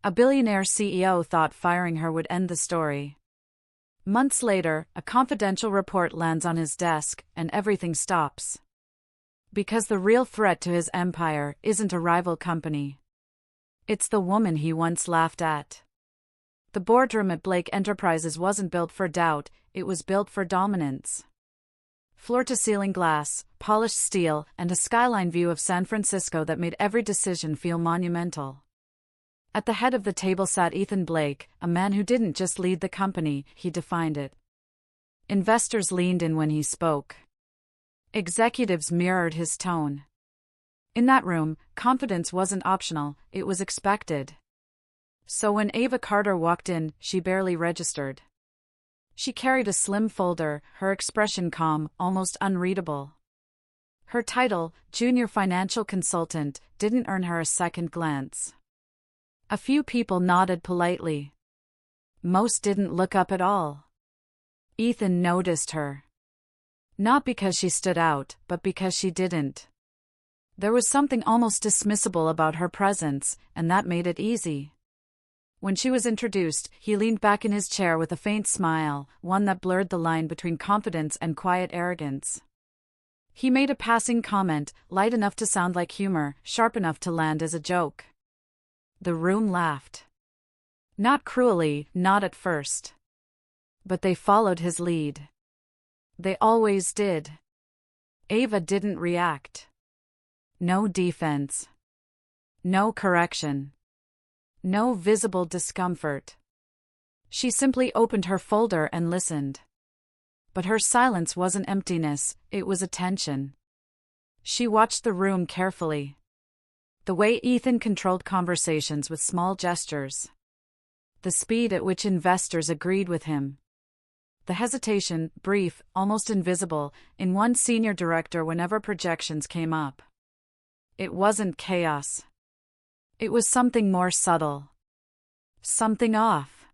A billionaire CEO thought firing her would end the story. Months later, a confidential report lands on his desk, and everything stops. Because the real threat to his empire isn't a rival company. It's the woman he once laughed at. The boardroom at Blake Enterprises wasn't built for doubt, it was built for dominance. Floor-to-ceiling glass, polished steel, and a skyline view of San Francisco that made every decision feel monumental. At the head of the table sat Ethan Blake, a man who didn't just lead the company, he defined it. Investors leaned in when he spoke. Executives mirrored his tone. In that room, confidence wasn't optional, it was expected. So when Ava Carter walked in, she barely registered. She carried a slim folder, her expression calm, almost unreadable. Her title, Junior Financial Consultant, didn't earn her a second glance. A few people nodded politely. Most didn't look up at all. Ethan noticed her. Not because she stood out, but because she didn't. There was something almost dismissible about her presence, and that made it easy. When she was introduced, he leaned back in his chair with a faint smile, one that blurred the line between confidence and quiet arrogance. He made a passing comment, light enough to sound like humor, sharp enough to land as a joke. The room laughed. Not cruelly, not at first. But they followed his lead. They always did. Ava didn't react. No defense. No correction. No visible discomfort. She simply opened her folder and listened. But her silence wasn't emptiness, it was attention. She watched the room carefully. The way Ethan controlled conversations with small gestures. The speed at which investors agreed with him. The hesitation, brief, almost invisible, in one senior director whenever projections came up. It wasn't chaos. It was something more subtle. Something off.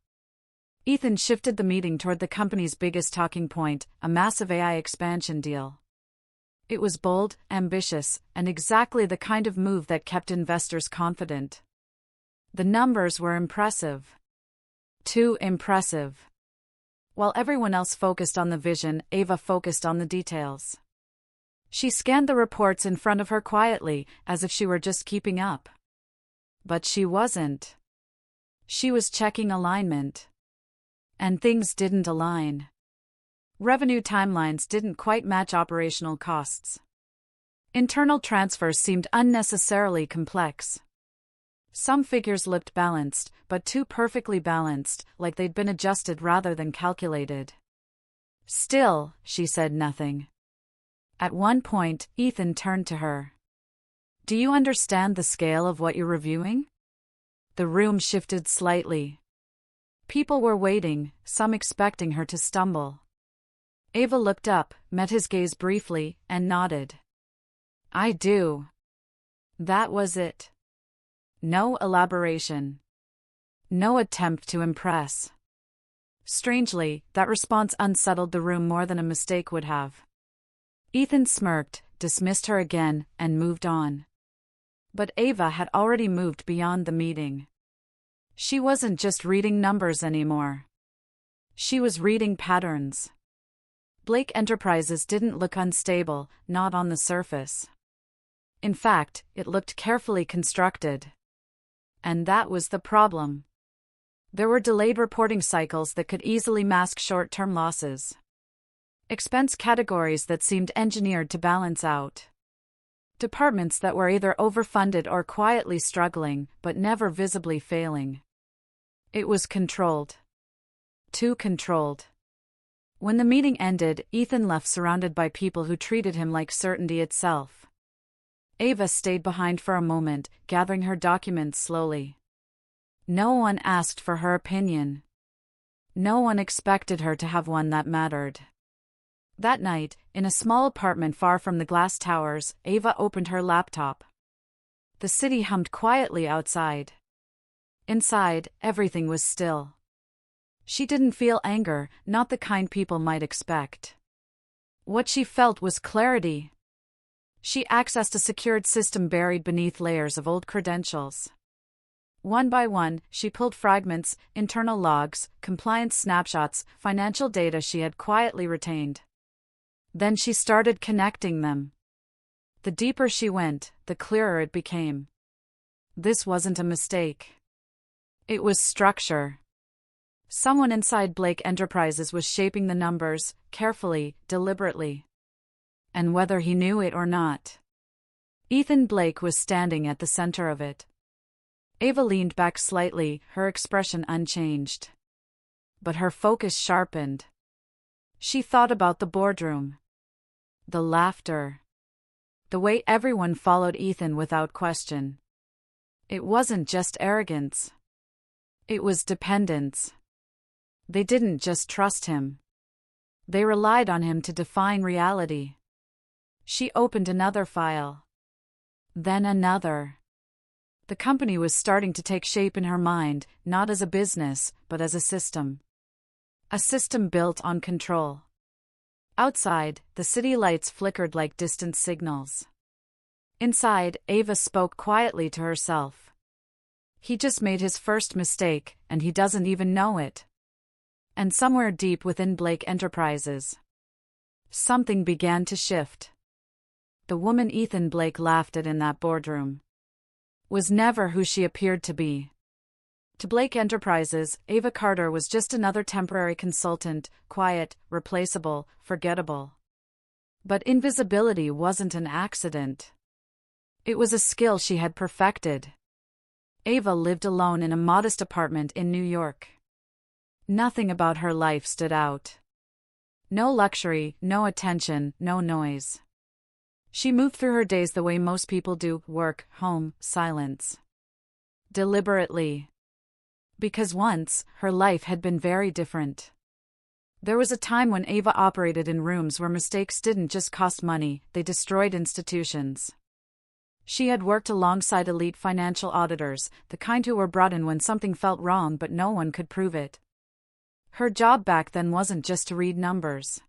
Ethan shifted the meeting toward the company's biggest talking point, a massive AI expansion deal. It was bold, ambitious, and exactly the kind of move that kept investors confident. The numbers were impressive. Too impressive. While everyone else focused on the vision, Ava focused on the details. She scanned the reports in front of her quietly, as if she were just keeping up. But she wasn't. She was checking alignment. And things didn't align. Revenue timelines didn't quite match operational costs. Internal transfers seemed unnecessarily complex. Some figures looked balanced, but too perfectly balanced, like they'd been adjusted rather than calculated. Still, she said nothing. At one point, Ethan turned to her. Do you understand the scale of what you're reviewing? The room shifted slightly. People were waiting, some expecting her to stumble. Ava looked up, met his gaze briefly, and nodded. I do. That was it. No elaboration. No attempt to impress. Strangely, that response unsettled the room more than a mistake would have. Ethan smirked, dismissed her again, and moved on. But Ava had already moved beyond the meeting. She wasn't just reading numbers anymore. She was reading patterns. Blake Enterprises didn't look unstable, not on the surface. In fact, it looked carefully constructed. And that was the problem. There were delayed reporting cycles that could easily mask short-term losses. Expense categories that seemed engineered to balance out. Departments that were either overfunded or quietly struggling, but never visibly failing. It was controlled. Too controlled. When the meeting ended, Ethan left surrounded by people who treated him like certainty itself. Ava stayed behind for a moment, gathering her documents slowly. No one asked for her opinion. No one expected her to have one that mattered. That night, in a small apartment far from the glass towers, Ava opened her laptop. The city hummed quietly outside. Inside, everything was still. She didn't feel anger, not the kind people might expect. What she felt was clarity. She accessed a secured system buried beneath layers of old credentials. One by one, she pulled fragments, internal logs, compliance snapshots, financial data she had quietly retained. Then she started connecting them. The deeper she went, the clearer it became. This wasn't a mistake. It was structure. Someone inside Blake Enterprises was shaping the numbers, carefully, deliberately. And whether he knew it or not, Ethan Blake was standing at the center of it. Ava leaned back slightly, her expression unchanged. But her focus sharpened. She thought about the boardroom. The laughter. The way everyone followed Ethan without question. It wasn't just arrogance. It was dependence. They didn't just trust him. They relied on him to define reality. She opened another file. Then another. The company was starting to take shape in her mind, not as a business, but as a system. A system built on control. Outside, the city lights flickered like distant signals. Inside, Ava spoke quietly to herself. He just made his first mistake, and he doesn't even know it. And somewhere deep within Blake Enterprises, something began to shift. The woman Ethan Blake laughed at in that boardroom was never who she appeared to be. To Blake Enterprises, Ava Carter was just another temporary consultant, quiet, replaceable, forgettable. But invisibility wasn't an accident. It was a skill she had perfected. Ava lived alone in a modest apartment in New York. Nothing about her life stood out. No luxury, no attention, no noise. She moved through her days the way most people do: work, home, silence. Deliberately. Because once, her life had been very different. There was a time when Ava operated in rooms where mistakes didn't just cost money, they destroyed institutions. She had worked alongside elite financial auditors, the kind who were brought in when something felt wrong but no one could prove it. Her job back then wasn't just to read numbers.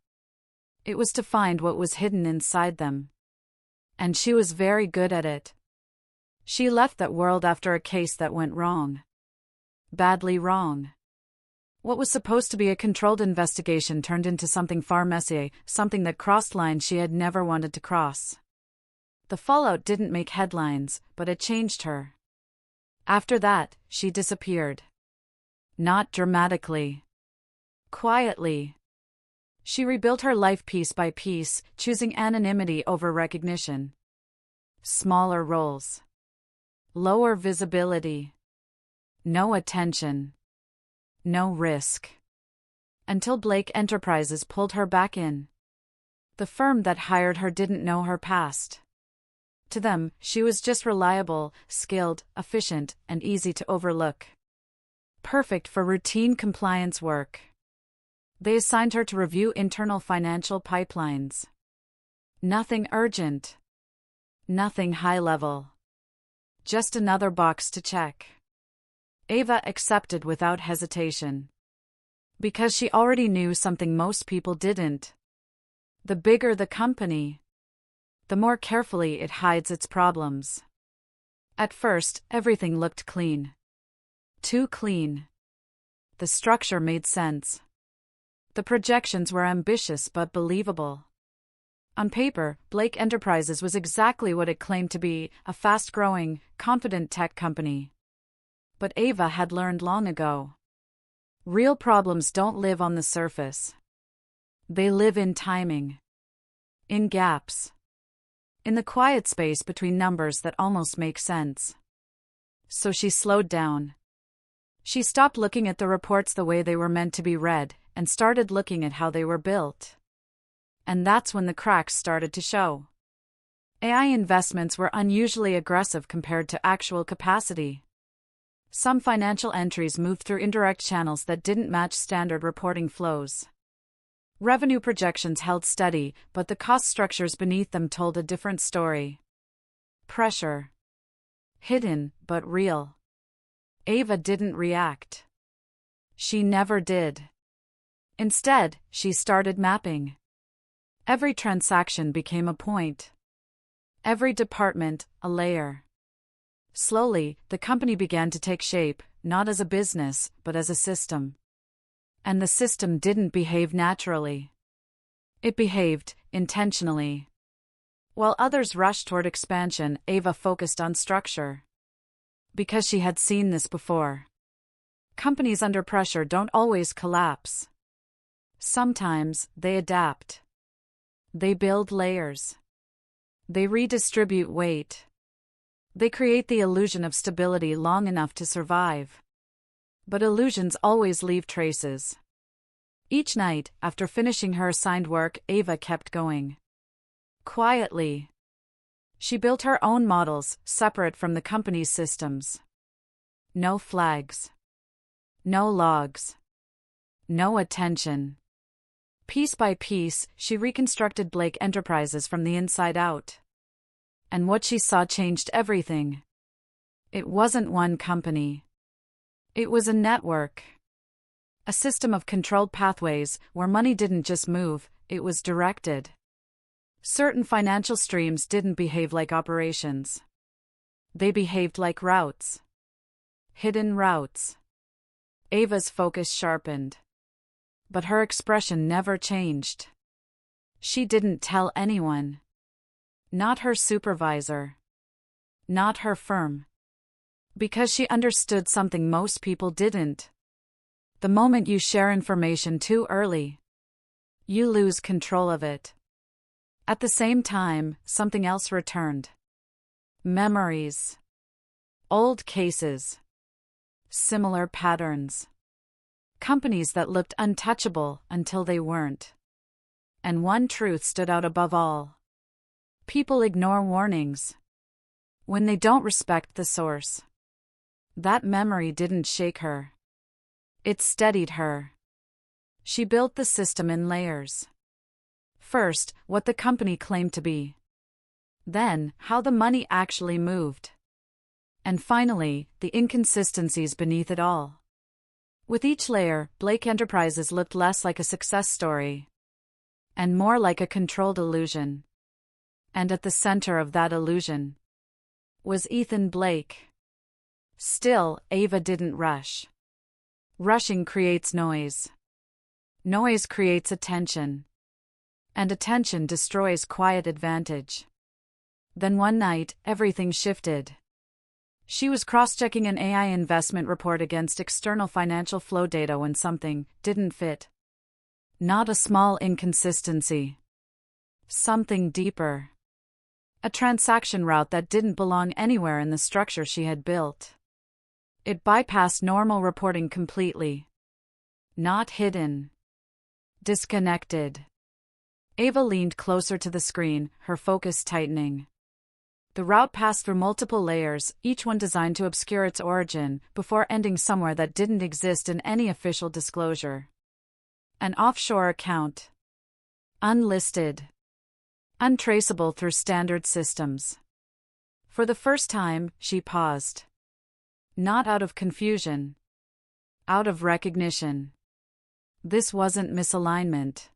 It was to find what was hidden inside them. And she was very good at it. She left that world after a case that went wrong. Badly wrong. What was supposed to be a controlled investigation turned into something far messier, something that crossed lines she had never wanted to cross. The fallout didn't make headlines, but it changed her. After that, she disappeared. Not dramatically. Quietly. She rebuilt her life piece by piece, choosing anonymity over recognition. Smaller roles. Lower visibility. No attention. No risk. Until Blake Enterprises pulled her back in. The firm that hired her didn't know her past. To them, she was just reliable, skilled, efficient, and easy to overlook. Perfect for routine compliance work. They assigned her to review internal financial pipelines. Nothing urgent. Nothing high-level. Just another box to check. Ava accepted without hesitation. Because she already knew something most people didn't. The bigger the company, the more carefully it hides its problems. At first, everything looked clean. Too clean. The structure made sense. The projections were ambitious but believable. On paper, Blake Enterprises was exactly what it claimed to be, a fast-growing, confident tech company. But Ava had learned long ago. Real problems don't live on the surface. They live in timing. In gaps. In the quiet space between numbers that almost make sense. So she slowed down. She stopped looking at the reports the way they were meant to be read, and started looking at how they were built. And that's when the cracks started to show. AI investments were unusually aggressive compared to actual capacity. Some financial entries moved through indirect channels that didn't match standard reporting flows. Revenue projections held steady, but the cost structures beneath them told a different story. Pressure. Hidden, but real. Ava didn't react. She never did. Instead, she started mapping. Every transaction became a point. Every department, a layer. Slowly, the company began to take shape, not as a business, but as a system. And the system didn't behave naturally. It behaved intentionally. While others rushed toward expansion, Ava focused on structure. Because she had seen this before. Companies under pressure don't always collapse. Sometimes, they adapt. They build layers. They redistribute weight. They create the illusion of stability long enough to survive. But illusions always leave traces. Each night, after finishing her assigned work, Ava kept going. Quietly. She built her own models, separate from the company's systems. No flags. No logs. No attention. Piece by piece, she reconstructed Blake Enterprises from the inside out. And what she saw changed everything. It wasn't one company. It was a network. A system of controlled pathways, where money didn't just move, it was directed. Certain financial streams didn't behave like operations. They behaved like routes. Hidden routes. Ava's focus sharpened. But her expression never changed. She didn't tell anyone. Not her supervisor. Not her firm. Because she understood something most people didn't. The moment you share information too early, you lose control of it. At the same time, something else returned. Memories. Old cases. Similar patterns. Companies that looked untouchable until they weren't. And one truth stood out above all. People ignore warnings when they don't respect the source. That memory didn't shake her. It steadied her. She built the system in layers. First, what the company claimed to be. Then, how the money actually moved. And finally, the inconsistencies beneath it all. With each layer, Blake Enterprises looked less like a success story. And more like a controlled illusion. And at the center of that illusion was Ethan Blake. Still, Ava didn't rush. Rushing creates noise. Noise creates attention. And attention destroys quiet advantage. Then one night, everything shifted. She was cross-checking an AI investment report against external financial flow data when something didn't fit. Not a small inconsistency. Something deeper. A transaction route that didn't belong anywhere in the structure she had built. It bypassed normal reporting completely. Not hidden. Disconnected. Ava leaned closer to the screen, her focus tightening. The route passed through multiple layers, each one designed to obscure its origin, before ending somewhere that didn't exist in any official disclosure. An offshore account. Unlisted. Untraceable through standard systems. For the first time, she paused. Not out of confusion. Out of recognition. This wasn't misalignment.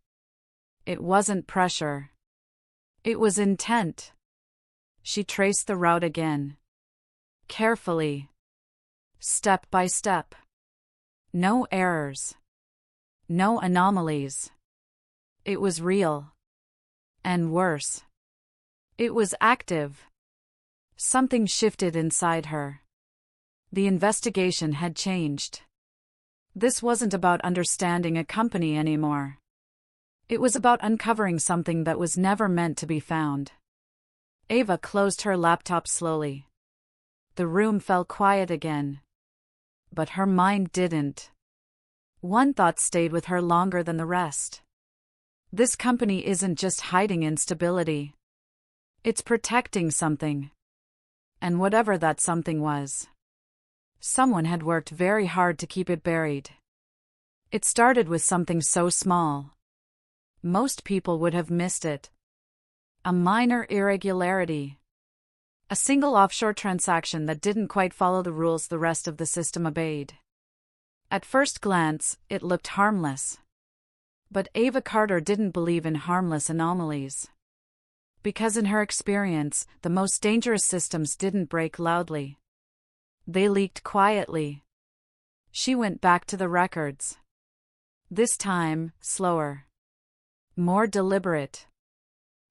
It wasn't pressure. It was intent. She traced the route again. Carefully. Step by step. No errors. No anomalies. It was real. And worse. It was active. Something shifted inside her. The investigation had changed. This wasn't about understanding a company anymore. It was about uncovering something that was never meant to be found. Ava closed her laptop slowly. The room fell quiet again. But her mind didn't. One thought stayed with her longer than the rest. This company isn't just hiding instability. It's protecting something. And whatever that something was, someone had worked very hard to keep it buried. It started with something so small. Most people would have missed it. A minor irregularity. A single offshore transaction that didn't quite follow the rules the rest of the system obeyed. At first glance, it looked harmless. But Ava Carter didn't believe in harmless anomalies. Because in her experience, the most dangerous systems didn't break loudly. They leaked quietly. She went back to the records. This time, slower. More deliberate.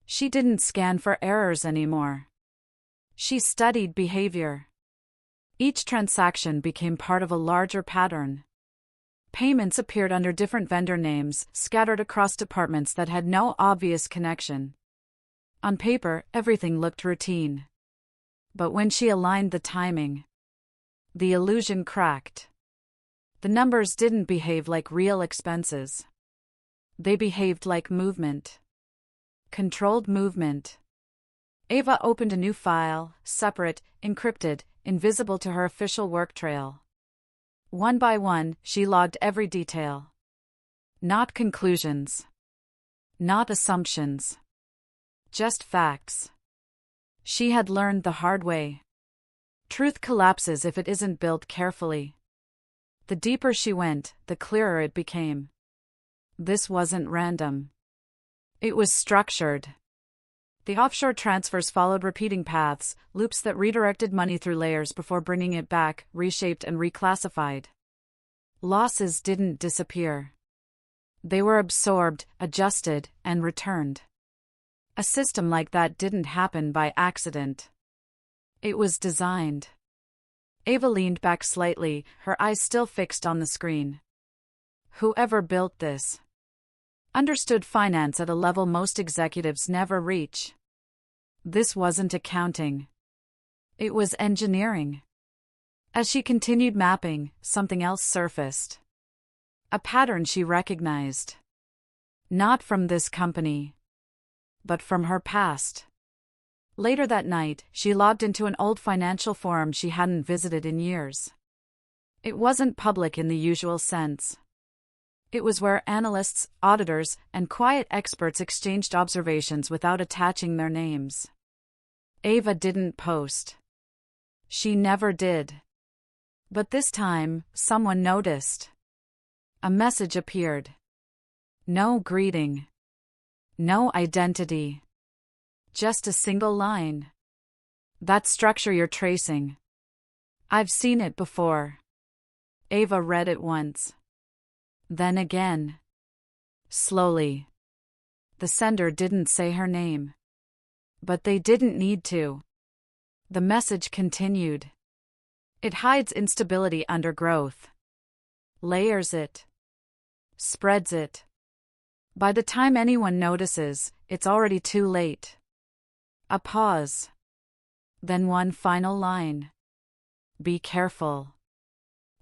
She didn't scan for errors anymore. She studied behavior. Each transaction became part of a larger pattern. Payments appeared under different vendor names, scattered across departments that had no obvious connection. On paper, everything looked routine. But when she aligned the timing, the illusion cracked. The numbers didn't behave like real expenses. They behaved like movement. Controlled movement. Ava opened a new file, separate, encrypted, invisible to her official work trail. One by one, she logged every detail. Not conclusions. Not assumptions. Just facts. She had learned the hard way. Truth collapses if it isn't built carefully. The deeper she went, the clearer it became. This wasn't random. It was structured. The offshore transfers followed repeating paths, loops that redirected money through layers before bringing it back, reshaped and reclassified. Losses didn't disappear. They were absorbed, adjusted, and returned. A system like that didn't happen by accident. It was designed. Ava leaned back slightly, her eyes still fixed on the screen. Whoever built this understood finance at a level most executives never reach. This wasn't accounting. It was engineering. As she continued mapping, something else surfaced. A pattern she recognized. Not from this company, but from her past. Later that night, she logged into an old financial forum she hadn't visited in years. It wasn't public in the usual sense. It was where analysts, auditors, and quiet experts exchanged observations without attaching their names. Ava didn't post. She never did. But this time, someone noticed. A message appeared. No greeting. No identity. Just a single line. That structure you're tracing. I've seen it before. Ava read it once. Then again. Slowly. The sender didn't say her name. But they didn't need to. The message continued. It hides instability under growth. Layers it. Spreads it. By the time anyone notices, it's already too late. A pause. Then one final line. Be careful.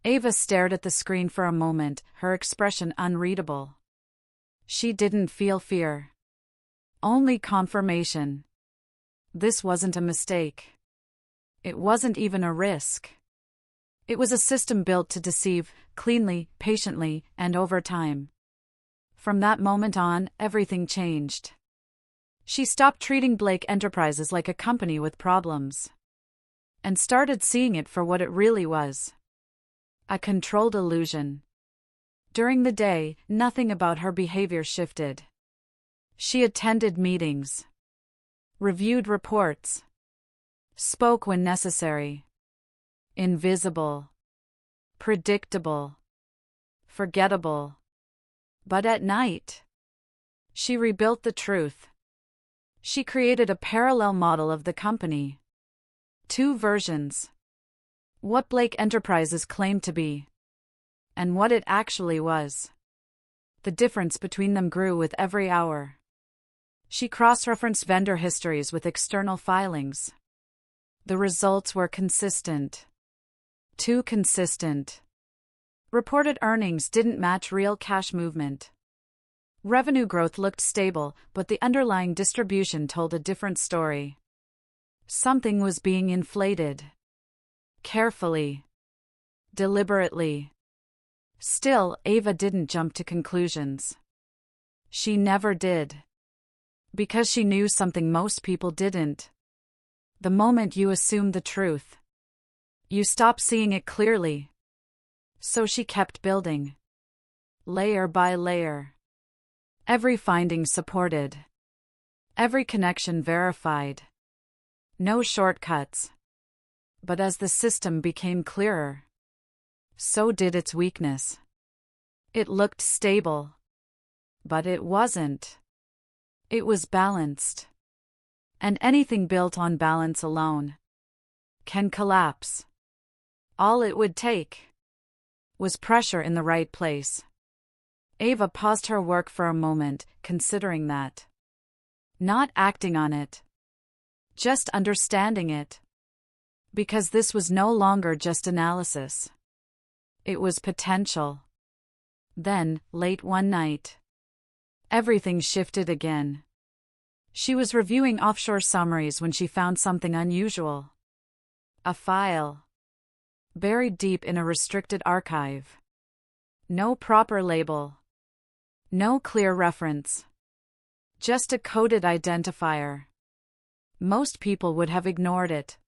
Ava stared at the screen for a moment, her expression unreadable. She didn't feel fear. Only confirmation. This wasn't a mistake. It wasn't even a risk. It was a system built to deceive, cleanly, patiently, and over time. From that moment on, everything changed. She stopped treating Blake Enterprises like a company with problems. And started seeing it for what it really was. A controlled illusion. During the day, nothing about her behavior shifted. She attended meetings. Reviewed reports. Spoke when necessary. Invisible. Predictable. Forgettable. But at night, she rebuilt the truth. She created a parallel model of the company. Two versions. What Blake Enterprises claimed to be, and what it actually was. The difference between them grew with every hour. She cross-referenced vendor histories with external filings. The results were consistent. Too consistent. Reported earnings didn't match real cash movement. Revenue growth looked stable, but the underlying distribution told a different story. Something was being inflated. Carefully. Deliberately. Still, Ava didn't jump to conclusions. She never did. Because she knew something most people didn't. The moment you assume the truth, you stop seeing it clearly. So she kept building. Layer by layer. Every finding supported. Every connection verified. No shortcuts. But as the system became clearer, so did its weakness. It looked stable. But it wasn't. It was balanced. And anything built on balance alone can collapse. All it would take was pressure in the right place. Ava paused her work for a moment, considering that. Not acting on it. Just understanding it. Because this was no longer just analysis. It was potential. Then, late one night, everything shifted again. She was reviewing offshore summaries when she found something unusual. A file. Buried deep in a restricted archive. No proper label. No clear reference. Just a coded identifier. Most people would have ignored it.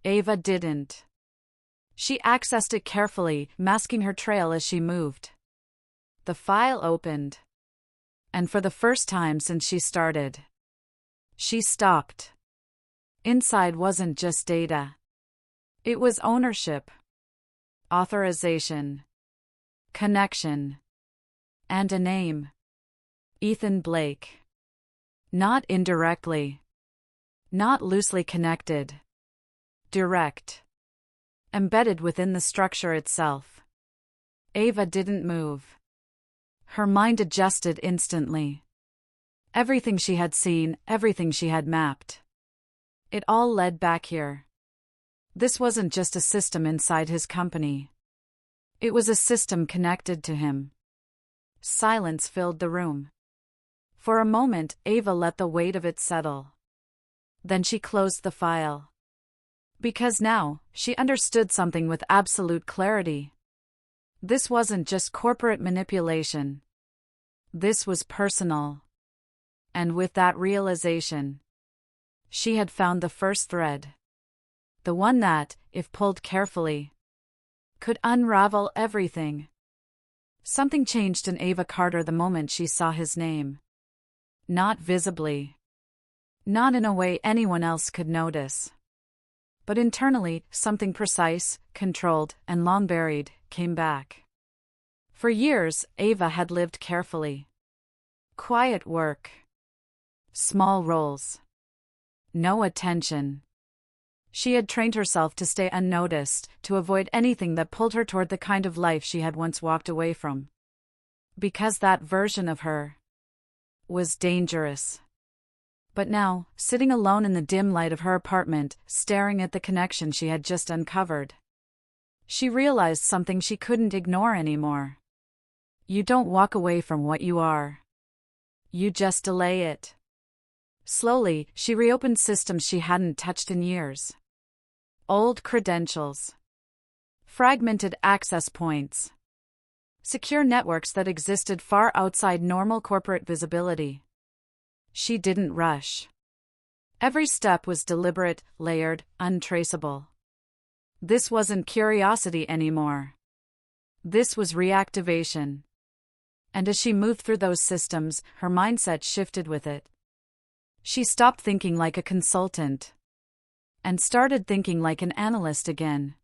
Ava didn't. She accessed it carefully, masking her trail as she moved. The file opened. And for the first time since she started, she stopped. Inside wasn't just data. It was ownership, authorization, connection, and a name. Ethan Blake. Not indirectly. Not loosely connected. Direct. Embedded within the structure itself. Ava didn't move. Her mind adjusted instantly. Everything she had seen, everything she had mapped. It all led back here. This wasn't just a system inside his company. It was a system connected to him. Silence filled the room. For a moment, Ava let the weight of it settle. Then she closed the file. Because now, she understood something with absolute clarity. This wasn't just corporate manipulation. This was personal. And with that realization, she had found the first thread. The one that, if pulled carefully, could unravel everything. Something changed in Ava Carter the moment she saw his name. Not visibly. Not in a way anyone else could notice. But internally, something precise, controlled, and long buried, came back. For years, Ava had lived carefully. Quiet work. Small roles. No attention. She had trained herself to stay unnoticed, to avoid anything that pulled her toward the kind of life she had once walked away from. Because that version of her was dangerous. But now, sitting alone in the dim light of her apartment, staring at the connection she had just uncovered, she realized something she couldn't ignore anymore. You don't walk away from what you are. You just delay it. Slowly, she reopened systems she hadn't touched in years. Old credentials. Fragmented access points. Secure networks that existed far outside normal corporate visibility. She didn't rush. Every step was deliberate, layered, untraceable. This wasn't curiosity anymore. This was reactivation. And as she moved through those systems, her mindset shifted with it. She stopped thinking like a consultant and started thinking like an analyst again.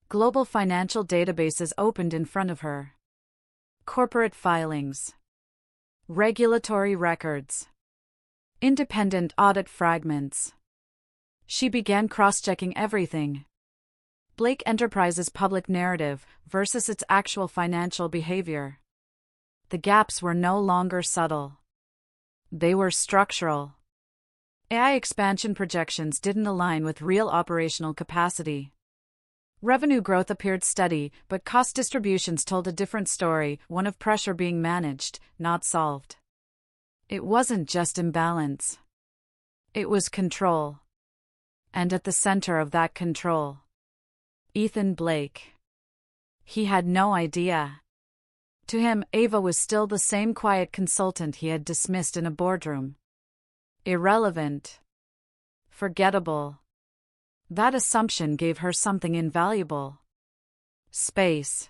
Global financial databases opened in front of her. Corporate filings. Regulatory records. Independent audit fragments. She began cross-checking everything. Blake Enterprises' public narrative versus its actual financial behavior. The gaps were no longer subtle. They were structural. AI expansion projections didn't align with real operational capacity. Revenue growth appeared steady, but cost distributions told a different story, one of pressure being managed, not solved. It wasn't just imbalance. It was control. And at the center of that control, Ethan Blake. He had no idea. To him, Ava was still the same quiet consultant he had dismissed in a boardroom. Irrelevant. Forgettable. That assumption gave her something invaluable. Space.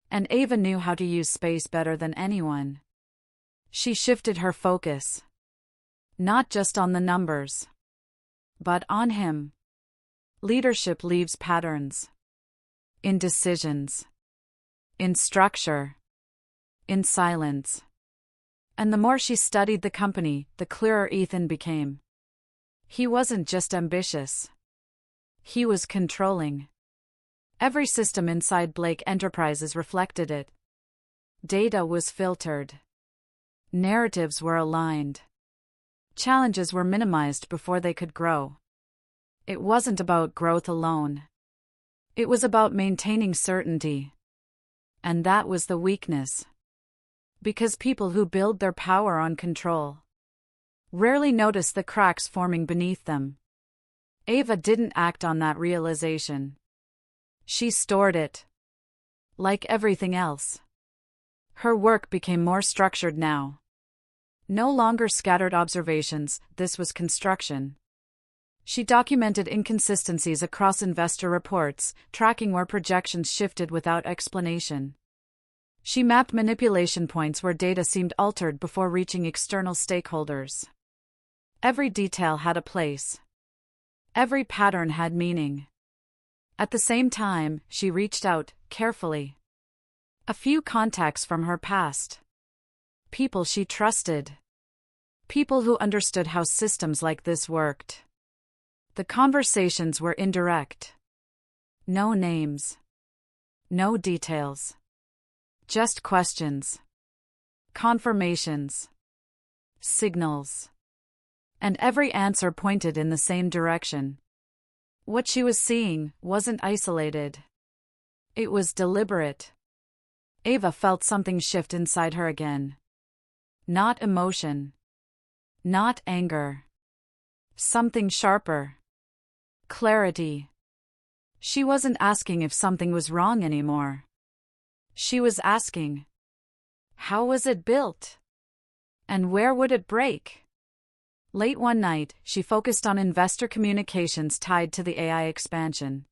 And Ava knew how to use space better than anyone. She shifted her focus. Not just on the numbers, but on him. Leadership leaves patterns. In decisions. In structure. In silence. And the more she studied the company, the clearer Ethan became. He wasn't just ambitious. He was controlling. Every system inside Blake Enterprises reflected it. Data was filtered. Narratives were aligned. Challenges were minimized before they could grow. It wasn't about growth alone. It was about maintaining certainty. And that was the weakness. Because people who build their power on control rarely notice the cracks forming beneath them. Ava didn't act on that realization. She stored it. Like everything else. Her work became more structured now. No longer scattered observations, this was construction. She documented inconsistencies across investor reports, tracking where projections shifted without explanation. She mapped manipulation points where data seemed altered before reaching external stakeholders. Every detail had a place. Every pattern had meaning. At the same time, she reached out, carefully. A few contacts from her past. People she trusted. People who understood how systems like this worked. The conversations were indirect. No names. No details. Just questions. Confirmations. Signals. And every answer pointed in the same direction. What she was seeing wasn't isolated. It was deliberate. Ava felt something shift inside her again. Not emotion. Not anger. Something sharper. Clarity. She wasn't asking if something was wrong anymore. She was asking, how was it built? And where would it break? Late one night, she focused on investor communications tied to the AI expansion.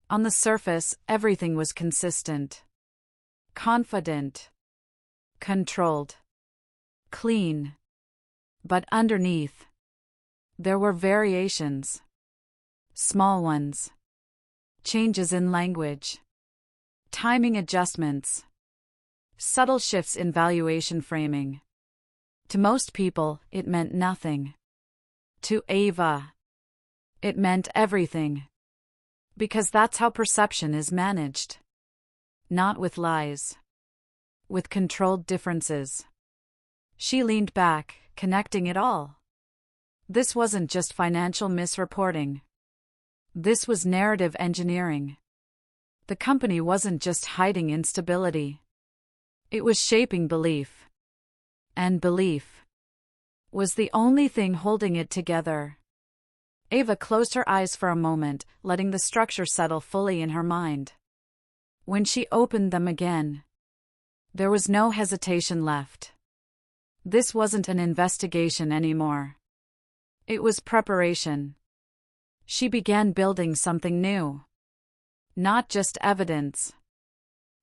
On the surface, everything was consistent. Confident. Controlled. Clean. But underneath, there were variations. Small ones. Changes in language. Timing adjustments. Subtle shifts in valuation framing. To most people, it meant nothing. To Ava, it meant everything. Because that's how perception is managed. Not with lies. With controlled differences. She leaned back, connecting it all. This wasn't just financial misreporting. This was narrative engineering. The company wasn't just hiding instability. It was shaping belief. And belief was the only thing holding it together. Ava closed her eyes for a moment, letting the structure settle fully in her mind. When she opened them again, there was no hesitation left. This wasn't an investigation anymore. It was preparation. She began building something new. Not just evidence,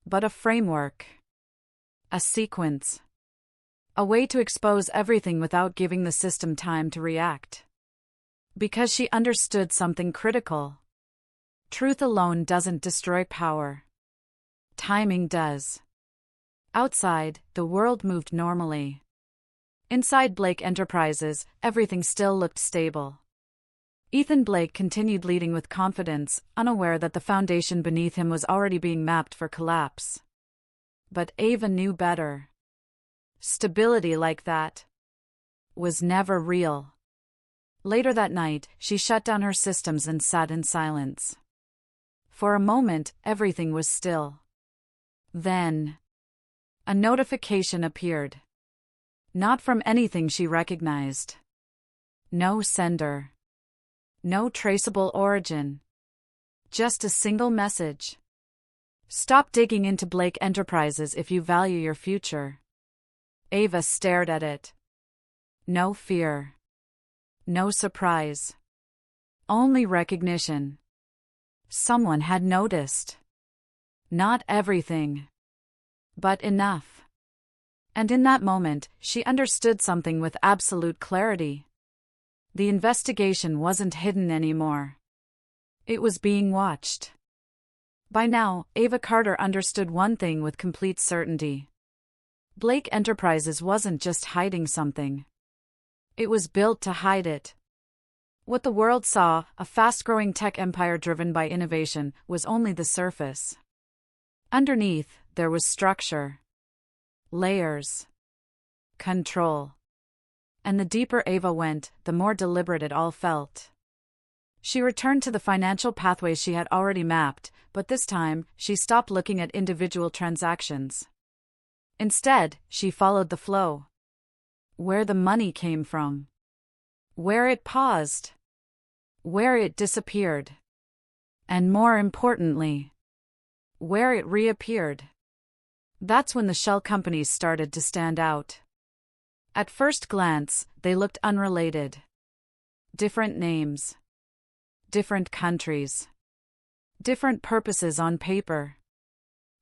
but a framework. A sequence. A way to expose everything without giving the system time to react. Because she understood something critical. Truth alone doesn't destroy power. Timing does. Outside, the world moved normally. Inside Blake Enterprises, everything still looked stable. Ethan Blake continued leading with confidence, unaware that the foundation beneath him was already being mapped for collapse. But Ava knew better. Stability like that was never real. Later that night, she shut down her systems and sat in silence. For a moment, everything was still. Then, a notification appeared. Not from anything she recognized. No sender. No traceable origin. Just a single message. Stop digging into Blake Enterprises if you value your future. Ava stared at it. No fear. No surprise. Only recognition. Someone had noticed. Not everything. But enough. And in that moment, she understood something with absolute clarity. The investigation wasn't hidden anymore. It was being watched. By now, Ava Carter understood one thing with complete certainty. Blake Enterprises wasn't just hiding something. It was built to hide it. What the world saw, a fast-growing tech empire driven by innovation, was only the surface. Underneath, there was structure. Layers. Control. And the deeper Ava went, the more deliberate it all felt. She returned to the financial pathways she had already mapped, but this time, she stopped looking at individual transactions. Instead, she followed the flow. Where the money came from. Where it paused. Where it disappeared. And more importantly, where it reappeared. That's when the shell companies started to stand out. At first glance, they looked unrelated. Different names. Different countries. Different purposes on paper.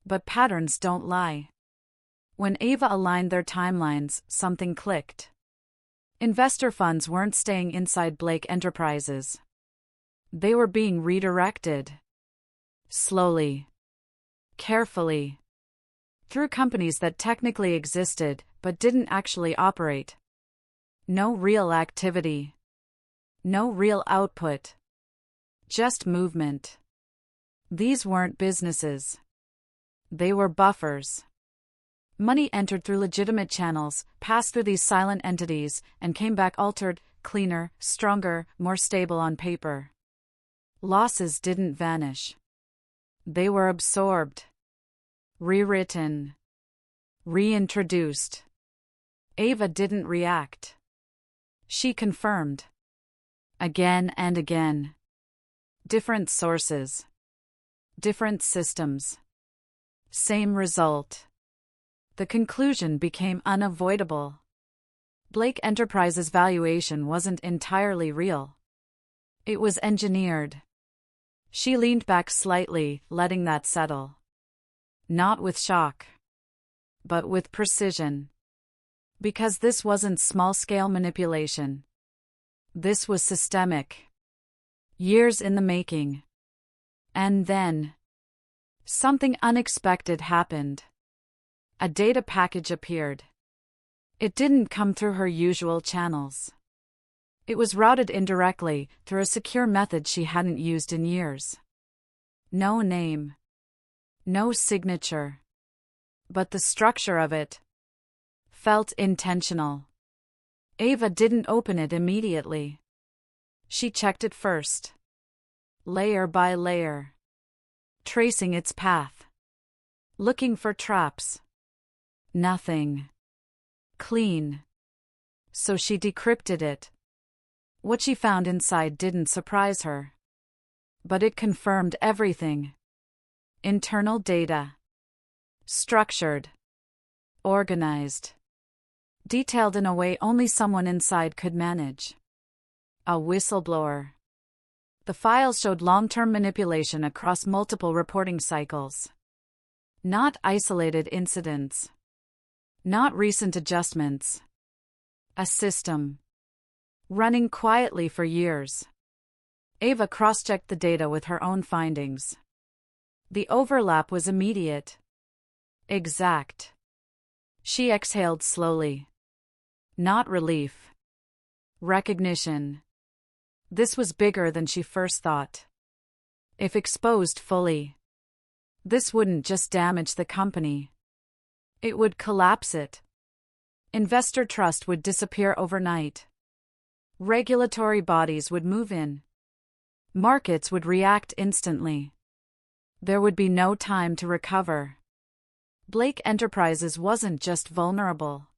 But patterns don't lie. When Ava aligned their timelines, something clicked. Investor funds weren't staying inside Blake Enterprises. They were being redirected. Slowly. Carefully. Through companies that technically existed, but didn't actually operate. No real activity. No real output. Just movement. These weren't businesses. They were buffers. Money entered through legitimate channels, passed through these silent entities, and came back altered, cleaner, stronger, more stable on paper. Losses didn't vanish. They were absorbed. Rewritten. Reintroduced. Ava didn't react. She confirmed. Again and again. Different sources. Different systems. Same result. The conclusion became unavoidable. Blake Enterprises' valuation wasn't entirely real. It was engineered. She leaned back slightly, letting that settle. Not with shock. But with precision. Because this wasn't small-scale manipulation. This was systemic. Years in the making. And then, something unexpected happened. A data package appeared. It didn't come through her usual channels. It was routed indirectly, through a secure method she hadn't used in years. No name. No signature. But the structure of it felt intentional. Ava didn't open it immediately. She checked it first. Layer by layer. Tracing its path. Looking for traps. Nothing. Clean. So she decrypted it. What she found inside didn't surprise her. But it confirmed everything. Internal data. Structured. Organized. Detailed in a way only someone inside could manage. A whistleblower. The files showed long-term manipulation across multiple reporting cycles. Not isolated incidents. Not recent adjustments. A system. Running quietly for years. Ava cross-checked the data with her own findings. The overlap was immediate. Exact. She exhaled slowly. Not relief. Recognition. This was bigger than she first thought. If exposed fully, this wouldn't just damage the company. It would collapse it. Investor trust would disappear overnight. Regulatory bodies would move in. Markets would react instantly. There would be no time to recover. Blake Enterprises wasn't just vulnerable.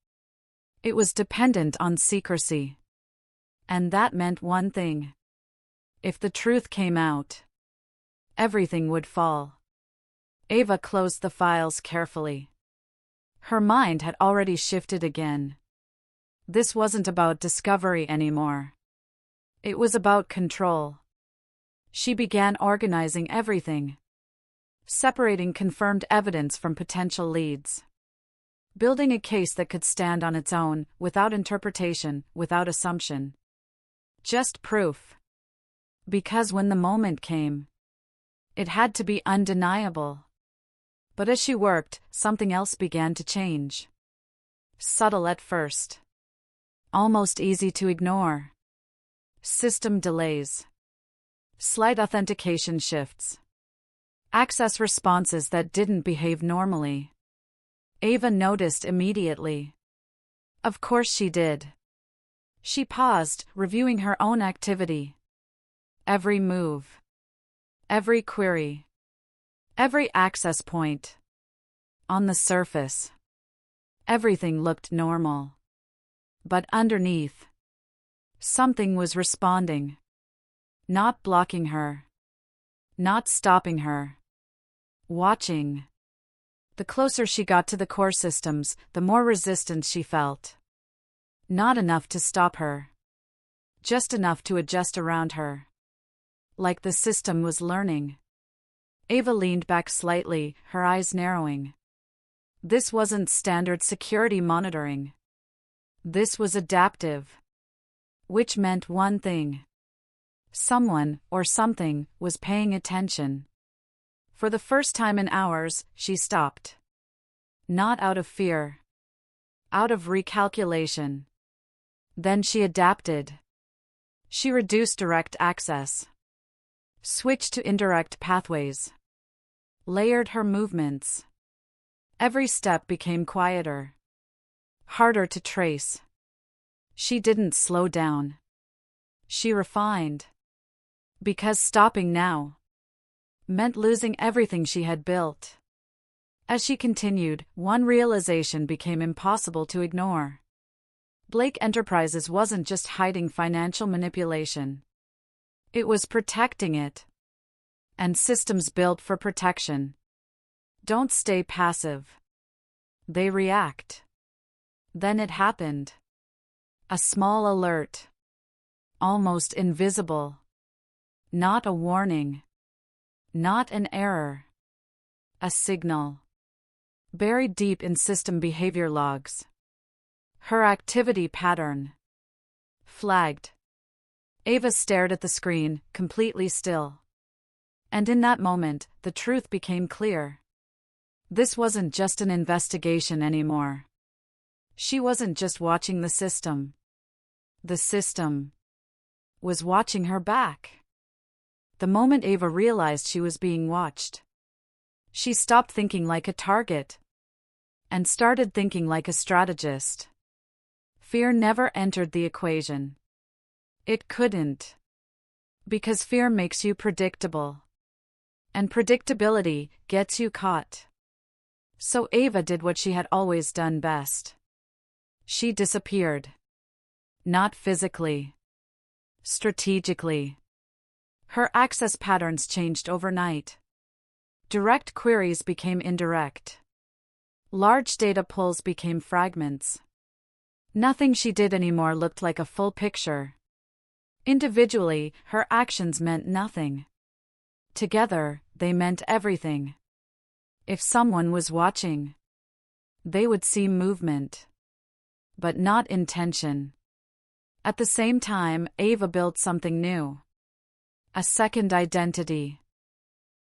It was dependent on secrecy. And that meant one thing. If the truth came out, everything would fall. Ava closed the files carefully. Her mind had already shifted again. This wasn't about discovery anymore. It was about control. She began organizing everything. Separating confirmed evidence from potential leads. Building a case that could stand on its own, without interpretation, without assumption. Just proof. Because when the moment came, it had to be undeniable. But as she worked, something else began to change. Subtle at first. Almost easy to ignore. System delays. Slight authentication shifts. Access responses that didn't behave normally. Ava noticed immediately. Of course she did. She paused, reviewing her own activity. Every move. Every query. Every access point. On the surface, everything looked normal. But underneath, something was responding. Not blocking her. Not stopping her. Watching. The closer she got to the core systems, the more resistance she felt. Not enough to stop her. Just enough to adjust around her. Like the system was learning. Ava leaned back slightly, her eyes narrowing. This wasn't standard security monitoring. This was adaptive. Which meant one thing. Someone, or something, was paying attention. For the first time in hours, she stopped. Not out of fear. Out of recalculation. Then she adapted. She reduced direct access. Switched to indirect pathways. Layered her movements. Every step became quieter. Harder to trace. She didn't slow down. She refined. Because stopping now meant losing everything she had built. As she continued, one realization became impossible to ignore. Blake Enterprises wasn't just hiding financial manipulation. It was protecting it. And systems built for protection don't stay passive. They react. Then it happened. A small alert. Almost invisible. Not a warning. Not an error. A signal. Buried deep in system behavior logs. Her activity pattern. Flagged. Ava stared at the screen, completely still. And in that moment, the truth became clear. This wasn't just an investigation anymore. She wasn't just watching the system. The system was watching her back. The moment Ava realized she was being watched, she stopped thinking like a target and started thinking like a strategist. Fear never entered the equation. It couldn't. Because fear makes you predictable. And predictability gets you caught. So Ava did what she had always done best. She disappeared. Not physically. Strategically. Her access patterns changed overnight. Direct queries became indirect. Large data pulls became fragments. Nothing she did anymore looked like a full picture. Individually, her actions meant nothing. Together, they meant everything. If someone was watching, they would see movement. But not intention. At the same time, Ava built something new. A second identity.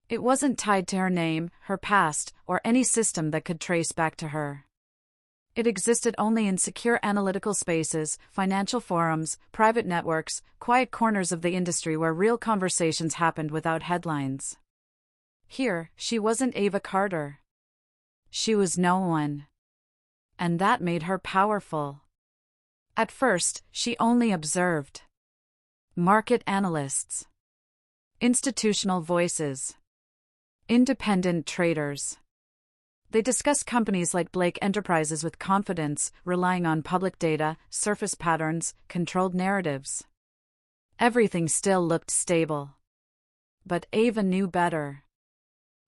It wasn't tied to her name, her past, or any system that could trace back to her. It existed only in secure analytical spaces, financial forums, private networks, quiet corners of the industry where real conversations happened without headlines. Here, she wasn't Ava Carter. She was no one. And that made her powerful. At first, she only observed. Market analysts. Institutional voices. Independent traders. They discussed companies like Blake Enterprises with confidence, relying on public data, surface patterns, controlled narratives. Everything still looked stable. But Ava knew better.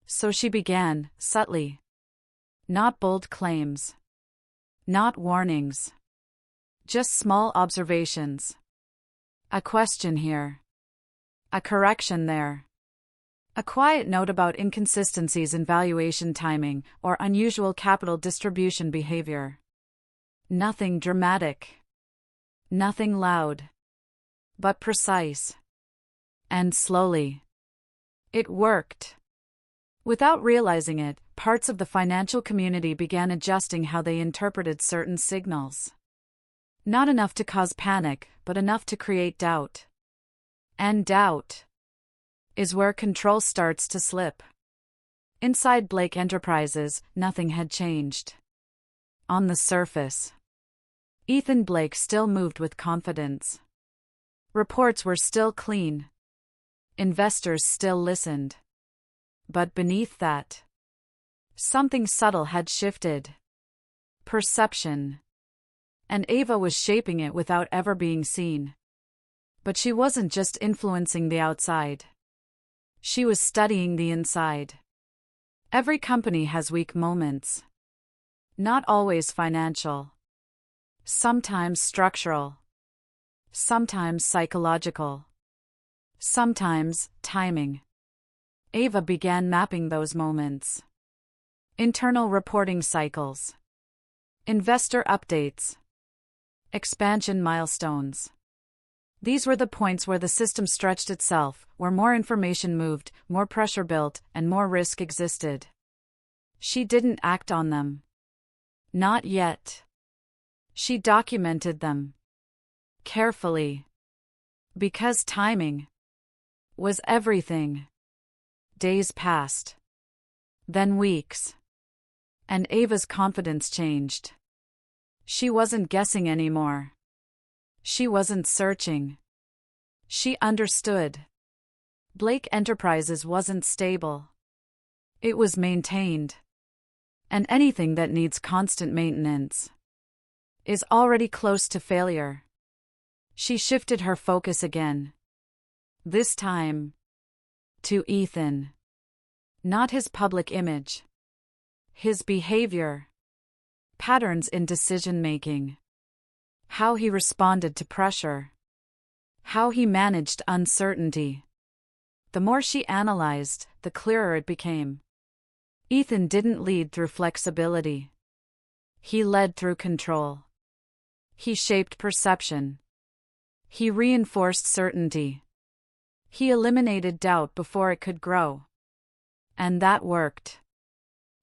So she began, subtly. Not bold claims. Not warnings. Just small observations. A question here. A correction there. A quiet note about inconsistencies in valuation timing or unusual capital distribution behavior. Nothing dramatic. Nothing loud. But precise. And slowly, it worked. Without realizing it, parts of the financial community began adjusting how they interpreted certain signals. Not enough to cause panic, but enough to create doubt. And doubt is where control starts to slip. Inside Blake Enterprises, nothing had changed. On the surface, Ethan Blake still moved with confidence. Reports were still clean. Investors still listened. But beneath that, something subtle had shifted. Perception. And Ava was shaping it without ever being seen. But she wasn't just influencing the outside. She was studying the inside. Every company has weak moments. Not always financial. Sometimes structural. Sometimes psychological. Sometimes timing. Ava began mapping those moments. Internal reporting cycles. Investor updates. Expansion milestones. These were the points where the system stretched itself, where more information moved, more pressure built, and more risk existed. She didn't act on them. Not yet. She documented them. Carefully. Because timing was everything. Days passed. Then weeks. And Ava's confidence changed. She wasn't guessing anymore. She wasn't searching. She understood. Blake Enterprises wasn't stable. It was maintained. And anything that needs constant maintenance is already close to failure. She shifted her focus again. This time, to Ethan. Not his public image. His behavior. Patterns in decision-making. How he responded to pressure. How he managed uncertainty. The more she analyzed, the clearer it became. Ethan didn't lead through flexibility. He led through control. He shaped perception. He reinforced certainty. He eliminated doubt before it could grow. And that worked.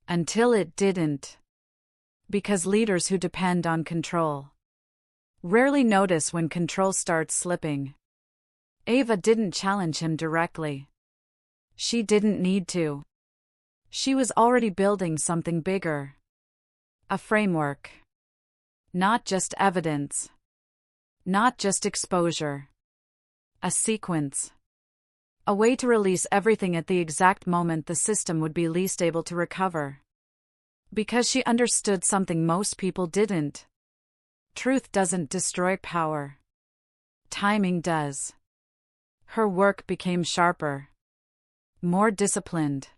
Until it didn't. Because leaders who depend on control rarely notice when control starts slipping. Ava didn't challenge him directly. She didn't need to. She was already building something bigger. A framework. Not just evidence. Not just exposure. A sequence. A way to release everything at the exact moment the system would be least able to recover. Because she understood something most people didn't. Truth doesn't destroy power. Timing does. Her work became sharper. More disciplined.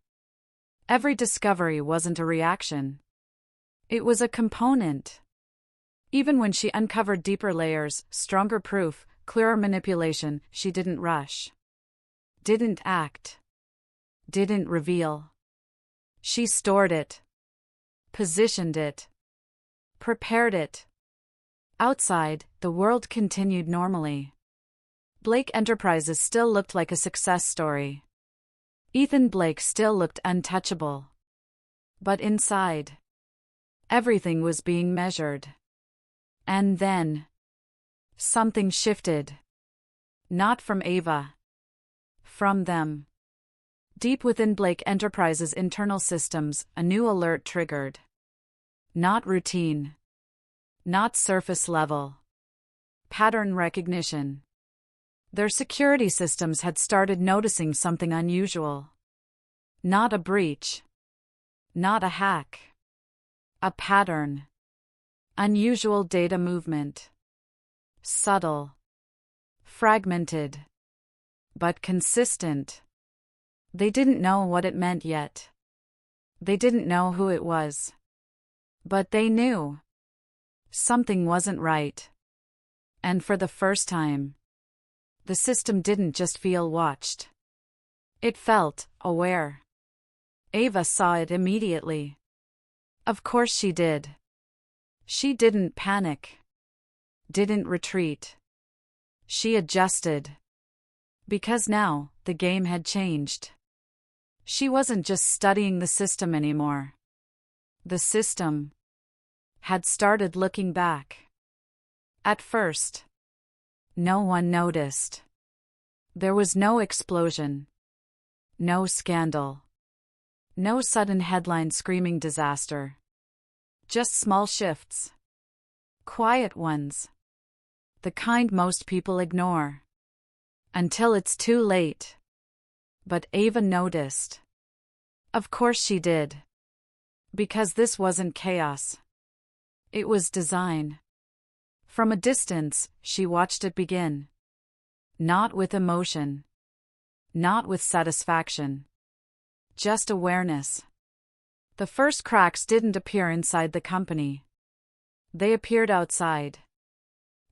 Every discovery wasn't a reaction. It was a component. Even when she uncovered deeper layers, stronger proof, clearer manipulation, she didn't rush. Didn't act. Didn't reveal. She stored it. Positioned it. Prepared it. Outside, the world continued normally. Blake Enterprises still looked like a success story. Ethan Blake still looked untouchable. But inside, everything was being measured. And then, something shifted. Not from Ava. From them. Deep within Blake Enterprises' internal systems, a new alert triggered. Not routine. Not surface level. Pattern recognition. Their security systems had started noticing something unusual. Not a breach. Not a hack. A pattern. Unusual data movement. Subtle. Fragmented. But consistent. They didn't know what it meant yet. They didn't know who it was. But they knew. Something wasn't right. And for the first time, the system didn't just feel watched. It felt aware. Ava saw it immediately. Of course she did. She didn't panic. Didn't retreat. She adjusted. Because now, the game had changed. She wasn't just studying the system anymore. The system had started looking back. At first, no one noticed. There was no explosion, no scandal, no sudden headline screaming disaster. Just small shifts. Quiet ones. The kind most people ignore. Until it's too late. But Ava noticed. Of course she did. Because this wasn't chaos. It was design. From a distance, she watched it begin. Not with emotion. Not with satisfaction. Just awareness. The first cracks didn't appear inside the company. They appeared outside.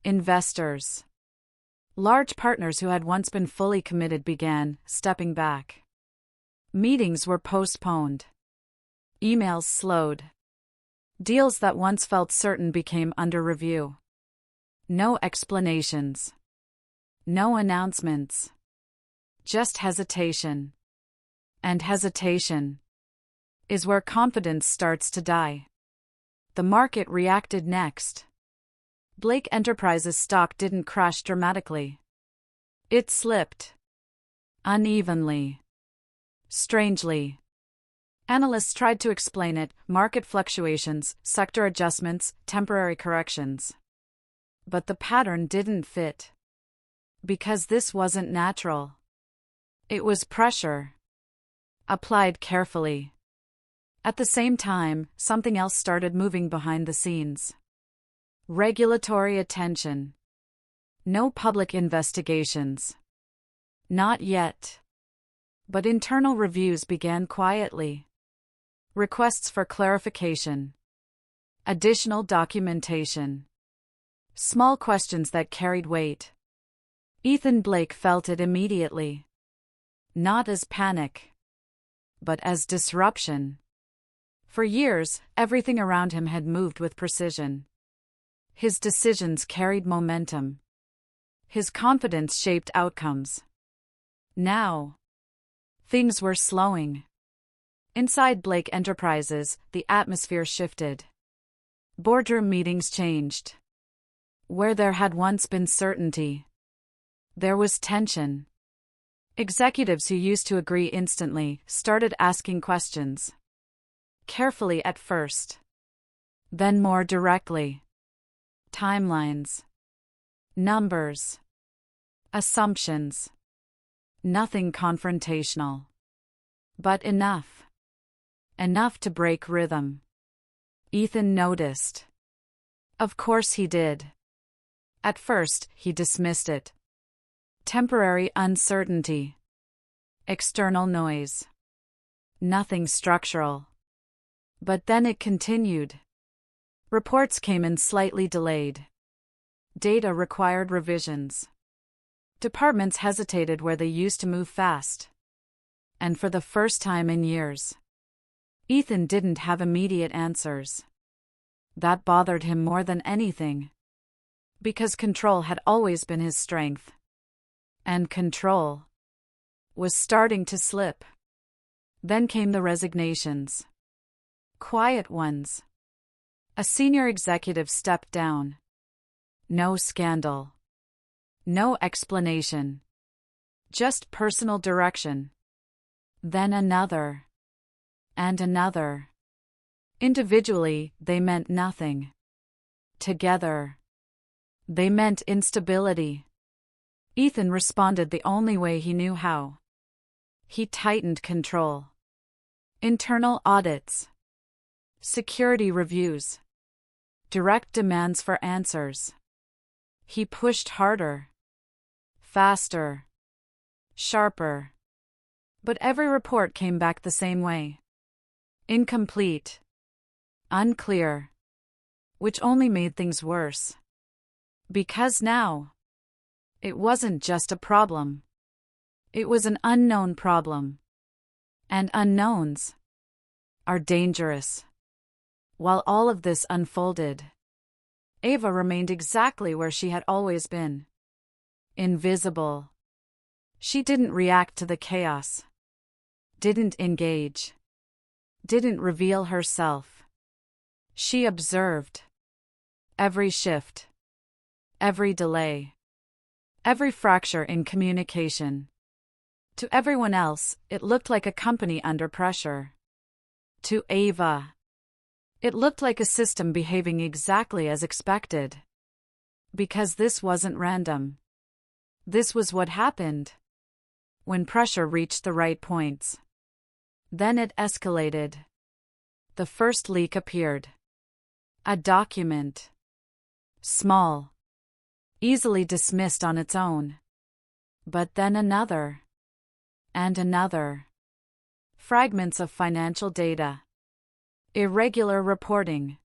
Investors. Large partners who had once been fully committed began stepping back. Meetings were postponed. Emails slowed. Deals that once felt certain became under review. No explanations. No announcements. Just hesitation. And hesitation is where confidence starts to die. The market reacted next. Blake Enterprises stock didn't crash dramatically. It slipped. Unevenly. Strangely. Analysts tried to explain it: market fluctuations, sector adjustments, temporary corrections. But the pattern didn't fit. Because this wasn't natural. It was pressure. Applied carefully. At the same time, something else started moving behind the scenes. Regulatory attention. No public investigations. Not yet. But internal reviews began quietly. Requests for clarification. Additional documentation. Small questions that carried weight. Ethan Blake felt it immediately. Not as panic, but as disruption. For years, everything around him had moved with precision. His decisions carried momentum. His confidence shaped outcomes. Now, things were slowing. Inside Blake Enterprises, the atmosphere shifted. Boardroom meetings changed. Where there had once been certainty, there was tension. Executives who used to agree instantly started asking questions. Carefully at first. Then more directly. Timelines. Numbers. Assumptions. Nothing confrontational. But enough. Enough to break rhythm. Ethan noticed. Of course he did. At first, he dismissed it. Temporary uncertainty. External noise. Nothing structural. But then it continued. Reports came in slightly delayed. Data required revisions. Departments hesitated where they used to move fast. And for the first time in years, Ethan didn't have immediate answers. That bothered him more than anything. Because control had always been his strength. And control was starting to slip. Then came the resignations. Quiet ones. A senior executive stepped down. No scandal. No explanation. Just personal direction. Then another. And another. Individually, they meant nothing. Together, they meant instability. Ethan responded the only way he knew how. He tightened control. Internal audits. Security reviews. Direct demands for answers. He pushed harder. Faster. Sharper. But every report came back the same way. Incomplete. Unclear. Which only made things worse. Because now, it wasn't just a problem. It was an unknown problem. And unknowns are dangerous. While all of this unfolded, Ava remained exactly where she had always been. Invisible. She didn't react to the chaos, didn't engage, didn't reveal herself. She observed every shift, every delay, every fracture in communication. To everyone else, it looked like a company under pressure. To Ava, it looked like a system behaving exactly as expected. Because this wasn't random. This was what happened when pressure reached the right points. Then it escalated. The first leak appeared. A document. Small. Easily dismissed on its own. But then another. And another. Fragments of financial data. Irregular reporting.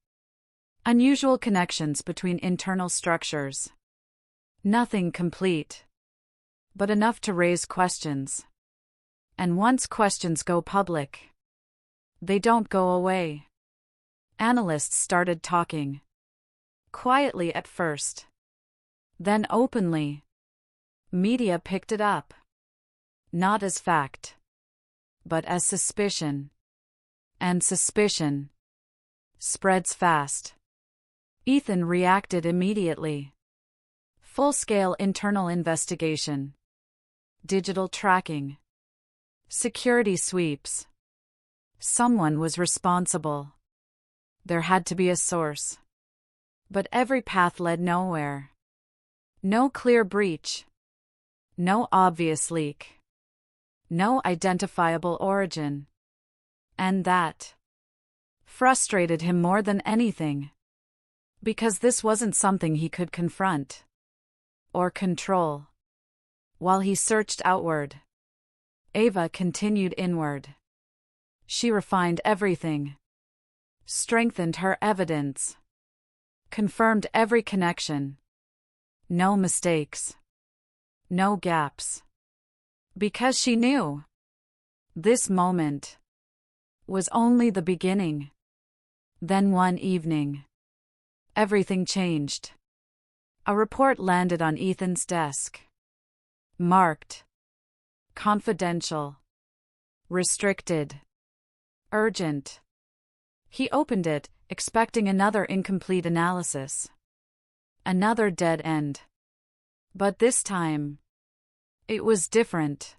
Unusual connections between internal structures. Nothing complete. But enough to raise questions. And once questions go public, they don't go away. Analysts started talking. Quietly at first. Then openly. Media picked it up. Not as fact, but as suspicion. And suspicion spreads fast. Ethan reacted immediately. Full-scale internal investigation. Digital tracking. Security sweeps. Someone was responsible. There had to be a source. But every path led nowhere. No clear breach. No obvious leak. No identifiable origin. And that frustrated him more than anything. Because this wasn't something he could confront or control. While he searched outward, Ava continued inward. She refined everything, strengthened her evidence, confirmed every connection. No mistakes, no gaps. Because she knew this moment was only the beginning. Then one evening, everything changed. A report landed on Ethan's desk. Marked confidential, restricted, urgent. He opened it, expecting another incomplete analysis. Another dead end. But this time, it was different.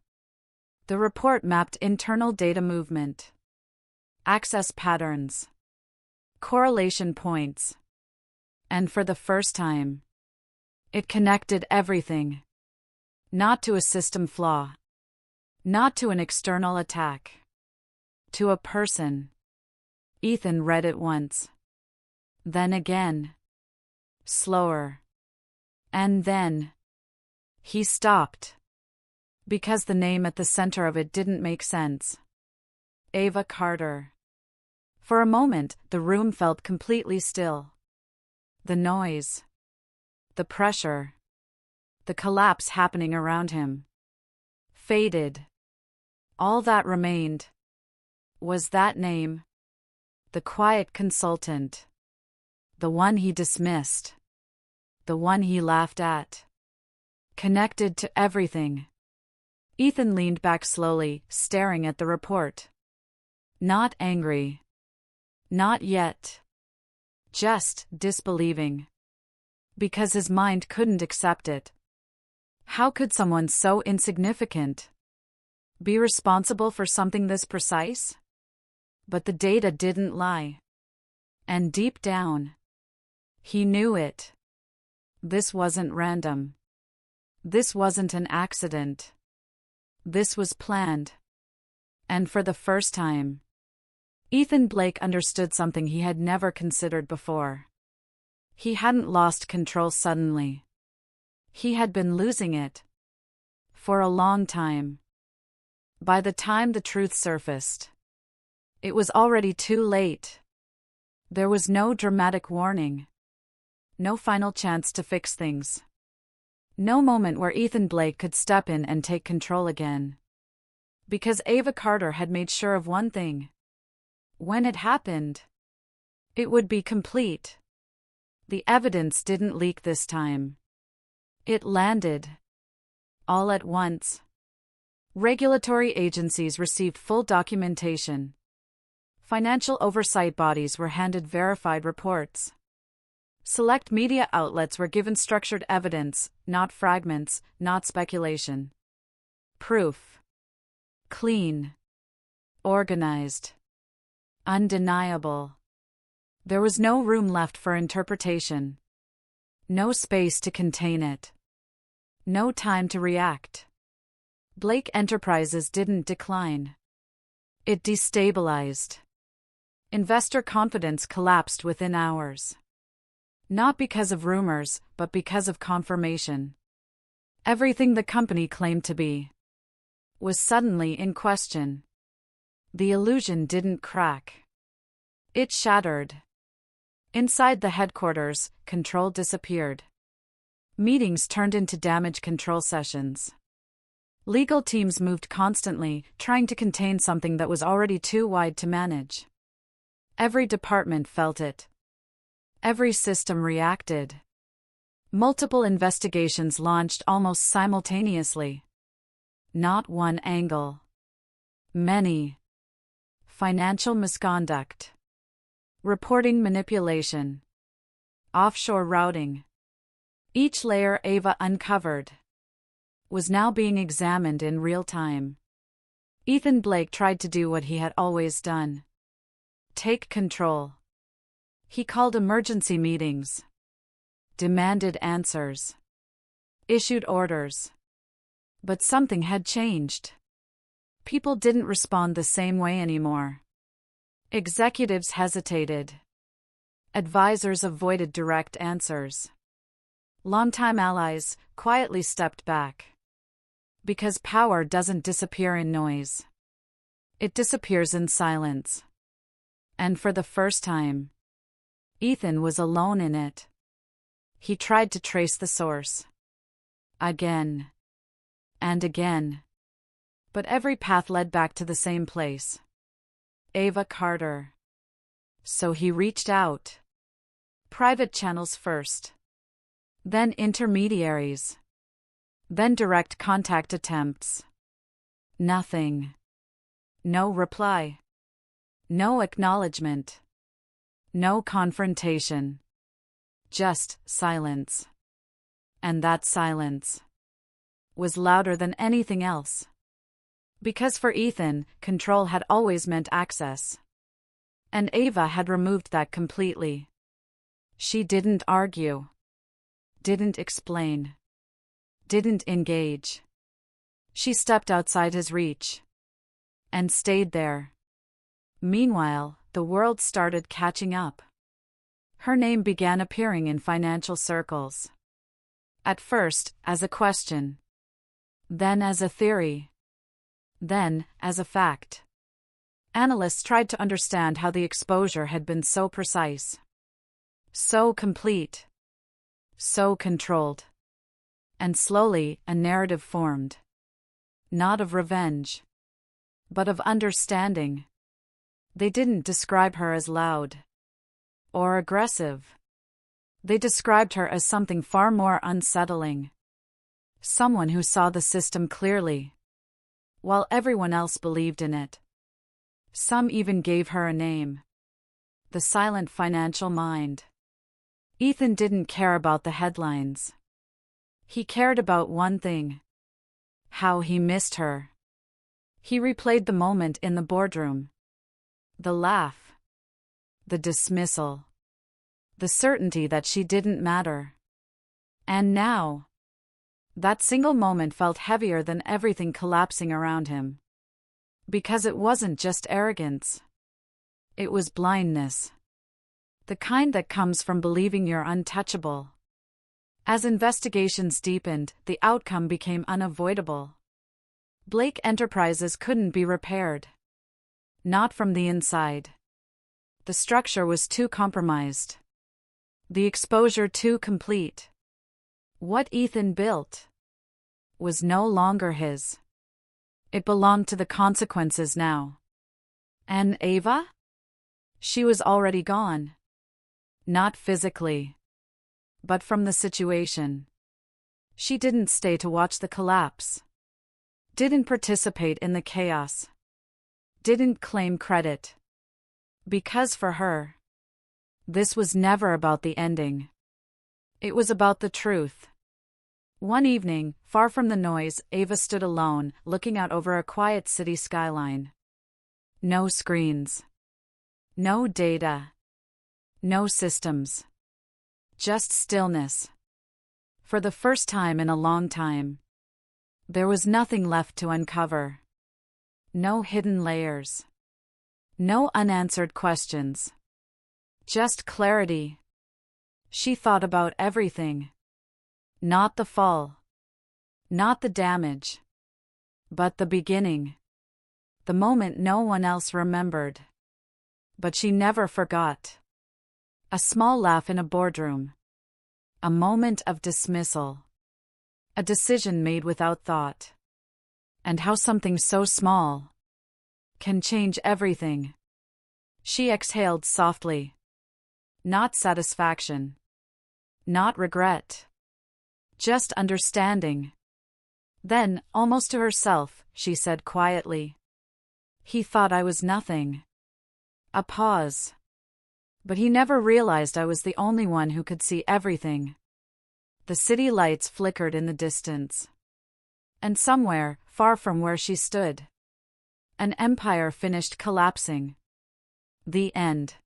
The report mapped internal data movement, access patterns, correlation points. And for the first time, it connected everything. Not to a system flaw. Not to an external attack. To a person. Ethan read it once. Then again. Slower. And then he stopped. Because the name at the center of it didn't make sense. Ava Carter. For a moment, the room felt completely still. The noise. The pressure. The collapse happening around him. Faded. All that remained was that name. The quiet consultant. The one he dismissed. The one he laughed at. Connected to everything. Ethan leaned back slowly, staring at the report. Not angry. Not yet. Just disbelieving. Because his mind couldn't accept it. How could someone so insignificant be responsible for something this precise? But the data didn't lie. And deep down, he knew it. This wasn't random. This wasn't an accident. This was planned. And for the first time, Ethan Blake understood something he had never considered before. He hadn't lost control suddenly. He had been losing it. For a long time. By the time the truth surfaced, it was already too late. There was no dramatic warning. No final chance to fix things. No moment where Ethan Blake could step in and take control again. Because Ava Carter had made sure of one thing. When it happened, it would be complete. The evidence didn't leak this time. It landed. All at once. Regulatory agencies received full documentation. Financial oversight bodies were handed verified reports. Select media outlets were given structured evidence, not fragments, not speculation. Proof. Clean. Organized. Undeniable. There was no room left for interpretation. No space to contain it. No time to react. Blake Enterprises didn't decline. It destabilized. Investor confidence collapsed within hours. Not because of rumors, but because of confirmation. Everything the company claimed to be was suddenly in question. The illusion didn't crack. It shattered. Inside the headquarters, control disappeared. Meetings turned into damage control sessions. Legal teams moved constantly, trying to contain something that was already too wide to manage. Every department felt it. Every system reacted. Multiple investigations launched almost simultaneously. Not one angle. Many. Financial misconduct. Reporting manipulation. Offshore routing. Each layer Ava uncovered was now being examined in real time. Ethan Blake tried to do what he had always done. Take control. He called emergency meetings. Demanded answers. Issued orders. But something had changed. People didn't respond the same way anymore. Executives hesitated. Advisors avoided direct answers. Longtime allies quietly stepped back. Because power doesn't disappear in noise. It disappears in silence. And for the first time, Ethan was alone in it. He tried to trace the source. Again. And again. But every path led back to the same place. Ava Carter. So he reached out. Private channels first. Then intermediaries. Then direct contact attempts. Nothing. No reply. No acknowledgement. No confrontation. Just silence. And that silence was louder than anything else. Because for Ethan, control had always meant access. And Ava had removed that completely. She didn't argue. Didn't explain. Didn't engage. She stepped outside his reach. And stayed there. Meanwhile, the world started catching up. Her name began appearing in financial circles. At first, as a question. Then as a theory. Then, as a fact. Analysts tried to understand how the exposure had been so precise. So complete. So controlled. And slowly, a narrative formed. Not of revenge. But of understanding. They didn't describe her as loud. Or aggressive. They described her as something far more unsettling. Someone who saw the system clearly. While everyone else believed in it. Some even gave her a name. The silent financial mind. Ethan didn't care about the headlines. He cared about one thing. How he missed her. He replayed the moment in the boardroom. The laugh. The dismissal. The certainty that she didn't matter. And now, that single moment felt heavier than everything collapsing around him. Because it wasn't just arrogance. It was blindness. The kind that comes from believing you're untouchable. As investigations deepened, the outcome became unavoidable. Blake Enterprises couldn't be repaired. Not from the inside. The structure was too compromised. The exposure too complete. What Ethan built was no longer his. It belonged to the consequences now. And Ava? She was already gone. Not physically. But from the situation. She didn't stay to watch the collapse. Didn't participate in the chaos. Didn't claim credit. Because for her, this was never about the ending. It was about the truth. One evening, far from the noise, Ava stood alone, looking out over a quiet city skyline. No screens. No data. No systems. Just stillness. For the first time in a long time, there was nothing left to uncover. No hidden layers. No unanswered questions. Just clarity. She thought about everything. Not the fall. Not the damage. But the beginning. The moment no one else remembered. But she never forgot. A small laugh in a boardroom. A moment of dismissal. A decision made without thought. And how something so small can change everything. She exhaled softly. Not satisfaction. Not regret. Just understanding. Then, almost to herself, she said quietly, "He thought I was nothing." A pause. But he never realized I was the only one who could see everything. The city lights flickered in the distance. And somewhere, far from where she stood, an empire finished collapsing. The end.